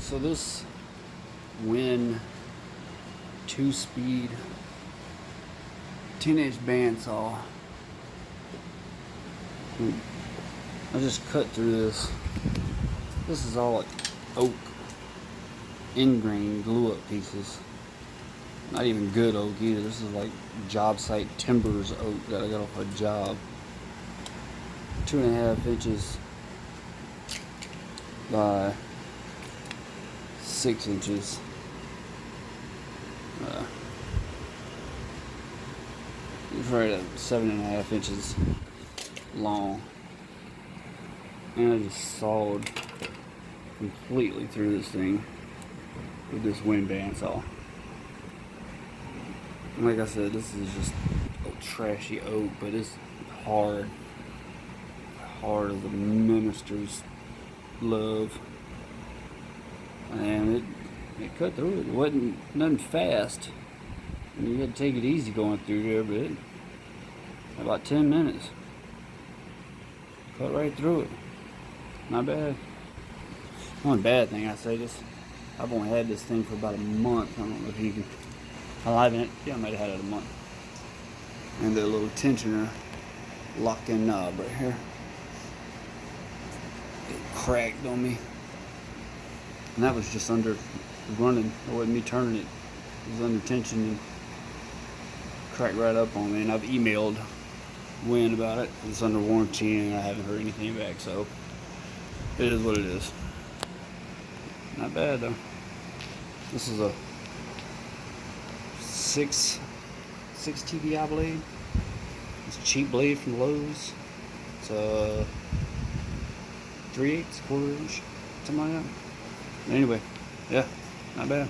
So this WEN 2-speed 10-inch bandsaw. I just cut through this. This is all like oak ingrain glue up pieces. Not even good oak either. This is like job site timbers oak that I got off a job. 2.5 inches by 6 inches. It's right at 7.5 inches long. And I just sawed completely through this thing with this WEN bandsaw. And like I said, this is just a trashy oak, but it's hard. Hard as a minister's love. And it cut through it. It wasn't nothing fast. And you had to take it easy going through there, but it about 10 minutes. Cut right through it. Not bad. One bad thing I say this, I've only had this thing for about a month. I don't know if you can. I might have had it a month. And the little tensioner lock-in knob right here. It cracked on me. And that was just under running. It wasn't me turning it. It was under tension and cracked right up on me. And I've emailed WEN about it. It's under warranty and I haven't heard anything back. So it is what it is. Not bad though. This is a 6 TBI blade. It's a cheap blade from Lowe's. It's a 3/8, quarter inch, something like that. Anyway, yeah, not bad.